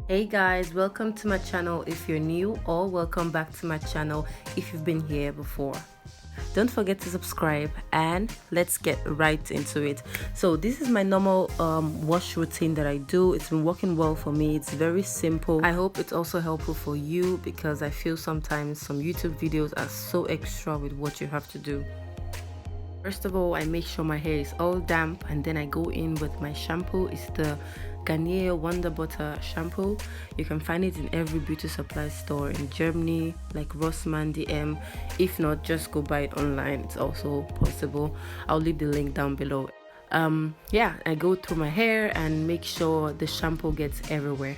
Hey guys, welcome to my channel if you're new, or welcome back to my channel if you've been here before. Don't forget to subscribe and let's get right into it. So this is my normal wash routine that I do. It's been working well for me. It's very simple. I hope it's also helpful for you because I feel sometimes some YouTube videos are so extra with what you have to do. First of all, I make sure my hair is all damp and then I go in with my shampoo. It's the Garnier Wonder Butter shampoo. You can find it in every beauty supply store in Germany, like Rossmann, DM. If not, just go buy it online. It's also possible. I'll leave the link down below. Yeah, I go through my hair and make sure the shampoo gets everywhere.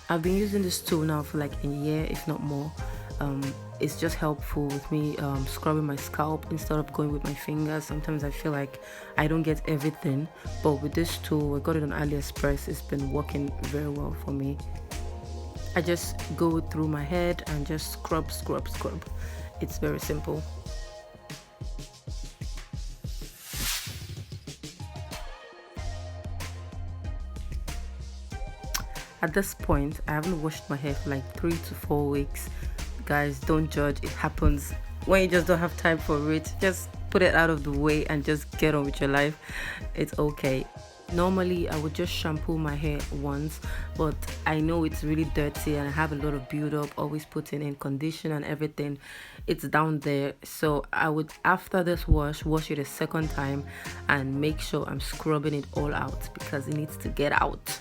I've been using this tool now for like a year, if not more. It's just helpful with me scrubbing my scalp instead of going with my fingers. Sometimes I feel like I don't get everything, but with this tool, I got it on AliExpress. It's been working very well for me. I just go through my head and just scrub. It's very simple. At this point, I haven't washed my hair for like 3 to 4 weeks. Guys, don't judge. It happens when you just don't have time for it. Just put it out of the way and just get on with your life. It's okay. Normally I would just shampoo my hair once, but I know it's really dirty and I have a lot of build-up, always putting in conditioner and everything. It's down there, so I would, after this wash it a second time and make sure I'm scrubbing it all out because it needs to get out.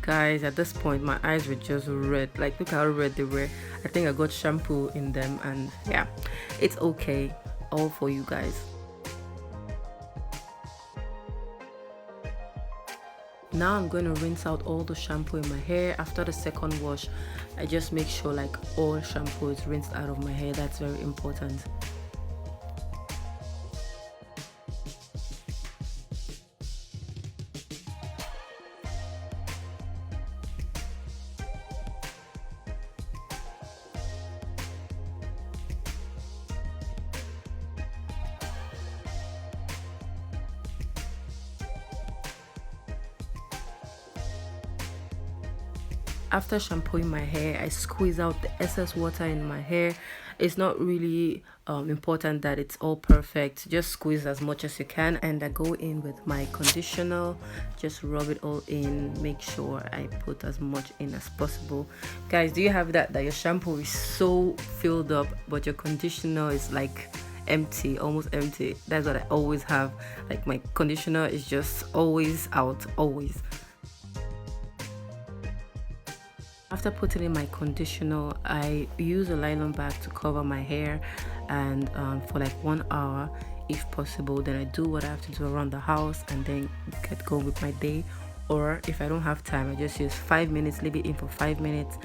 Guys, at this point my eyes were just red. Like, look how red they were. I think I got shampoo in them, and yeah, it's okay. All for you guys. Now I'm going to rinse out all the shampoo in my hair. After the second wash, I just make sure like all shampoo is rinsed out of my hair. That's very important. After shampooing my hair, I squeeze out the excess water in my hair. It's not really important that it's all perfect. Just squeeze as much as you can, and I go in with my conditioner. Just rub it all in. Make sure I put as much in as possible. Guys, do you have that your shampoo is so filled up but your conditioner is like empty, almost empty? That's what I always have. Like, my conditioner is just always out, always. After putting in my conditioner, I use a nylon bag to cover my hair, and for like 1 hour if possible. Then I do what I have to do around the house and then get going with my day. Or if I don't have time, I just use 5 minutes, leave it in for 5 minutes,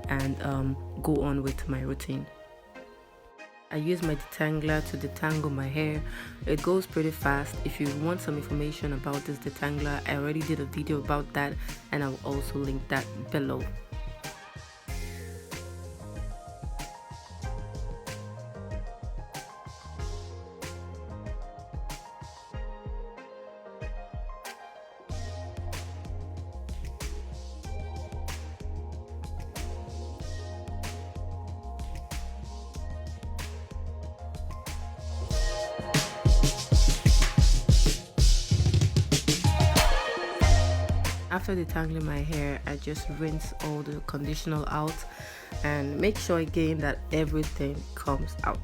and go on with my routine. I use my detangler to detangle my hair. It goes pretty fast. If you want some information about this detangler, I already did a video about that, and I'll also link that below. After detangling my hair, I just rinse all the conditioner out and make sure again that everything comes out.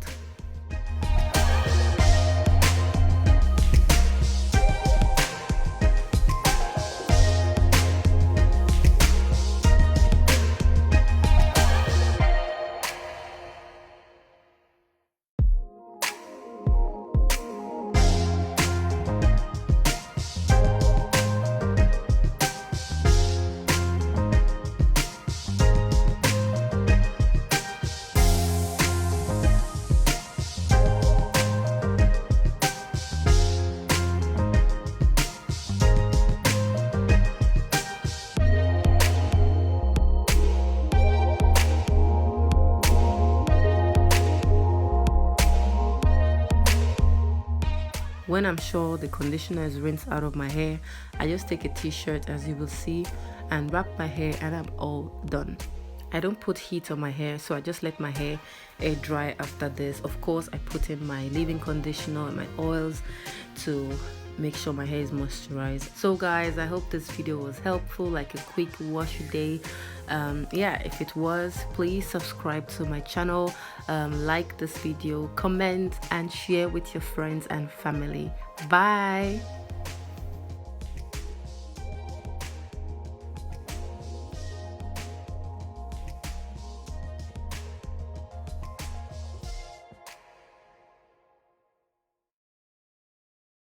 When I'm sure the conditioner is rinsed out of my hair, I just take a t-shirt, as you will see, and wrap my hair, and I'm all done. I don't put heat on my hair, so I just let my hair air dry after this. Of course, I put in my leave-in conditioner and my oils to make sure my hair is moisturized. So guys, I hope this video was helpful, like a quick wash day. Yeah, if it was, please subscribe to my channel, like this video, comment and share with your friends and family. Bye.